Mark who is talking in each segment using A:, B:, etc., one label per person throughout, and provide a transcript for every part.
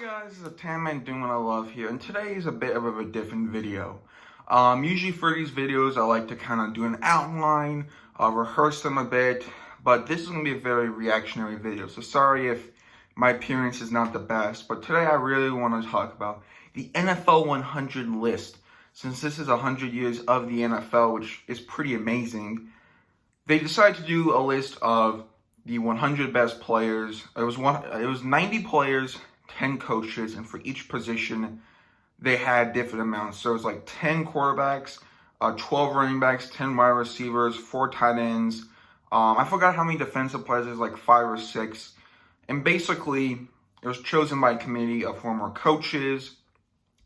A: guys, this is a Tan Man doing what I love here, and today is a bit of a different video. Usually for these videos, I like to kind of do an outline, rehearse them a bit, but this is going to be a very reactionary video, so sorry if my appearance is not the best, but today I really want to talk about the NFL 100 list. Since this is 100 years of the NFL, which is pretty amazing, they decided to do a list of the 100 best players. It was 90 players, 10 coaches, and for each position, they had different amounts. So it was like 10 quarterbacks, 12 running backs, 10 wide receivers, 4 tight ends. I forgot how many defensive players. There's like 5 or 6. And basically, it was chosen by a committee of former coaches,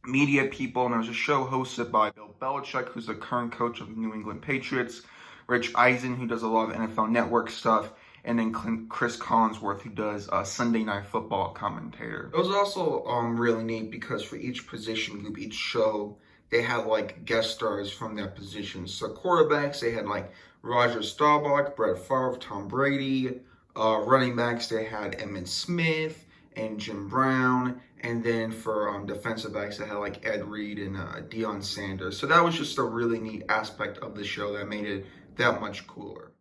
A: media people, and there was a show hosted by Bill Belichick, who's the current coach of the New England Patriots, Rich Eisen, who does a lot of NFL Network stuff, and then Chris Collinsworth, who does Sunday Night Football commentator. It was also really neat because for each position group, each show, they had like guest stars from their positions. So quarterbacks, they had like Roger Staubach, Brett Favre, Tom Brady. Running backs, they had Emmitt Smith and Jim Brown. And then for defensive backs, they had like Ed Reed and Deion Sanders. So that was just a really neat aspect of the show that made it that much cooler.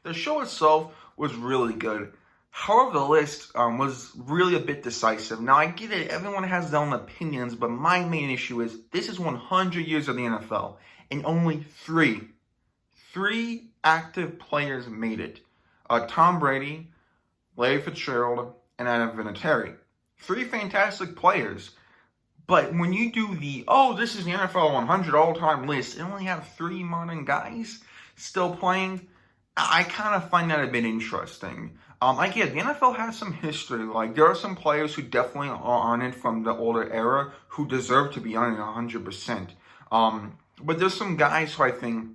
A: The show itself was really good. However, the list was really a bit decisive. Now, I get it. Everyone has their own opinions, but my main issue is this is 100 years of the NFL, and only three active players made it. Tom Brady, Larry Fitzgerald, and Adam Vinatieri. 3 fantastic players. But when you do this is the NFL 100 all-time list, and only have 3 modern guys still playing, I kind of find that a bit interesting. I get the NFL has some history. Like, there are some players who definitely are on it from the older era who deserve to be on it 100%. But there's some guys who I think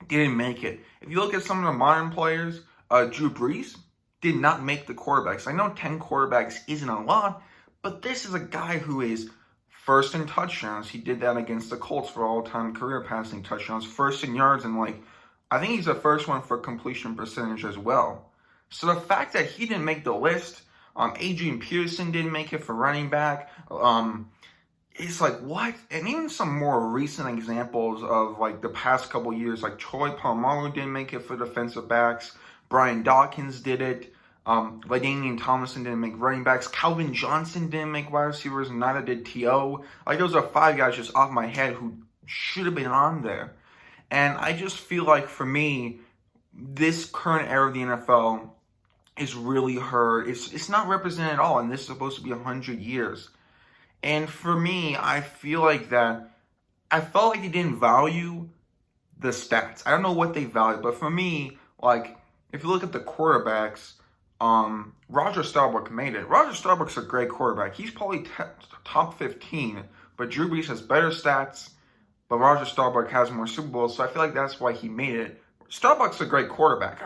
A: didn't make it. If you look at some of the modern players, Drew Brees did not make the quarterbacks. I know 10 quarterbacks isn't a lot, but this is a guy who is first in touchdowns. He did that against the Colts for all-time career passing touchdowns. First in yards, and I think he's the first one for completion percentage as well. So the fact that he didn't make the list, Adrian Peterson didn't make it for running back, it's like, what? And even some more recent examples of the past couple years, like Troy Polamalu didn't make it for defensive backs, Brian Dawkins did it, LaDainian Tomlinson didn't make running backs, Calvin Johnson didn't make wide receivers, and neither did T.O. Those are 5 guys just off my head who should have been on there. And I just feel like, for me, this current era of the NFL is really hurt. It's not represented at all, and this is supposed to be 100 years. And for me, I feel like I felt like they didn't value the stats. I don't know what they value, but for me, if you look at the quarterbacks, Roger Staubach made it. Roger Staubach's a great quarterback. He's probably top 15, but Drew Brees has better stats. But Roger Staubach has more Super Bowls, so I feel like that's why he made it. Staubach's a great quarterback.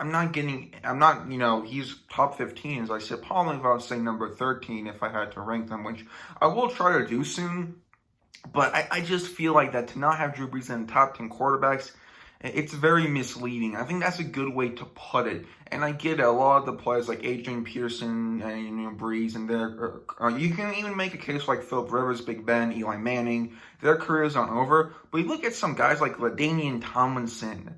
A: He's top 15, as I said. Probably if I would say number 13 if I had to rank them, which I will try to do soon. But I just feel like that to not have Drew Brees in the top 10 quarterbacks, it's very misleading. I think that's a good way to put it. And I get it, a lot of the players like Adrian Peterson and Brees, and you can even make a case like Philip Rivers, Big Ben, Eli Manning. Their careers aren't over. But you look at some guys like LaDainian Tomlinson,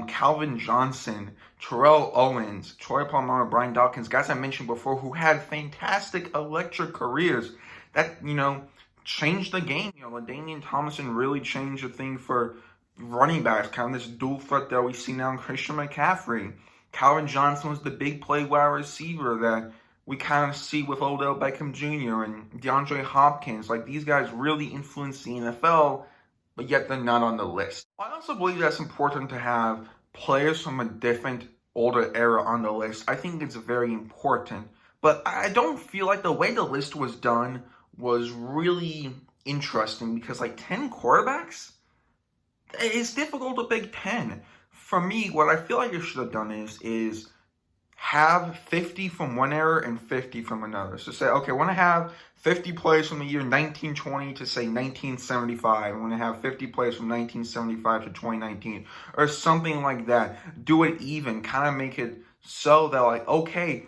A: Calvin Johnson, Terrell Owens, Troy Polamalu, Brian Dawkins, guys I mentioned before who had fantastic electric careers that, changed the game. LaDainian Tomlinson really changed the thing for running backs, kind of this dual threat that we see now in Christian McCaffrey. Calvin Johnson was the big play wide receiver that we kind of see with Odell Beckham Jr. and DeAndre Hopkins. These guys really influence the NFL, but yet they're not on the list. I also believe that's important to have players from a different, older era on the list. I think it's very important. But I don't feel like the way the list was done was really interesting because, 10 quarterbacks? It's difficult to pick 10. For me, what I feel like you should have done is have 50 from one era and 50 from another. So say, okay, I want to have 50 players from the year 1920 to say 1975. I want to have 50 players from 1975 to 2019 or something like that. Do it even, kind of make it so that okay,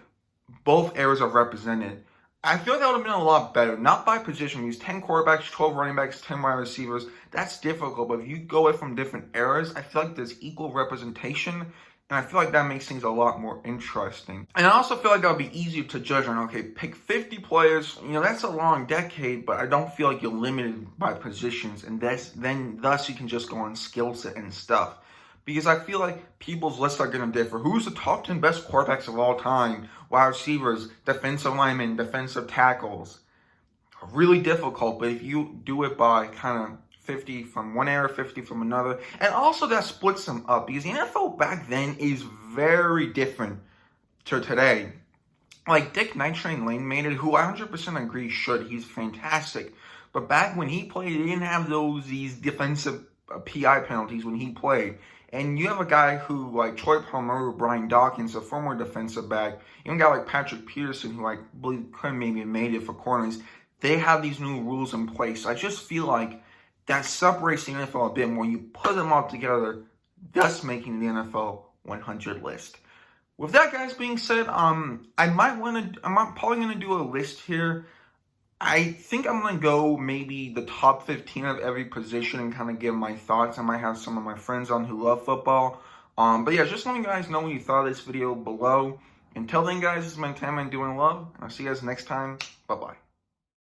A: both eras are represented. I feel like that would have been a lot better. Not by position. Use 10 quarterbacks, 12 running backs, 10 wide receivers. That's difficult. But if you go away from different eras, I feel like there's equal representation. And I feel like that makes things a lot more interesting. And I also feel like that would be easier to judge on, okay, pick 50 players. You know, that's a long decade, but I don't feel like you're limited by positions. And thus you can just go on skill set and stuff. Because I feel like people's lists are going to differ. Who's the top 10 best quarterbacks of all time? Wide receivers, defensive linemen, defensive tackles. Really difficult, but if you do it by kind of 50 from one era, 50 from another, and also that splits them up, because the NFL back then is very different to today. Like Dick Night Train Lane made it, who I 100% agree should. He's fantastic. But back when he played, he didn't have these defensive PI penalties when he played. And you have a guy who, like Troy Palmer, Brian Dawkins, a former defensive back, even a guy like Patrick Peterson, who I believe could have maybe made it for corners. They have these new rules in place. I just feel like that separates the NFL a bit more. You put them all together, thus making the NFL 100 list. With that, guys, being said, I'm probably gonna do a list here. I think I'm going to go maybe the top 15 of every position and kind of give my thoughts. I might have some of my friends on who love football. But yeah, just let you guys know what you thought of this video below. Until then, guys, this is my time and doing love. And I'll see you guys next time. Bye-bye.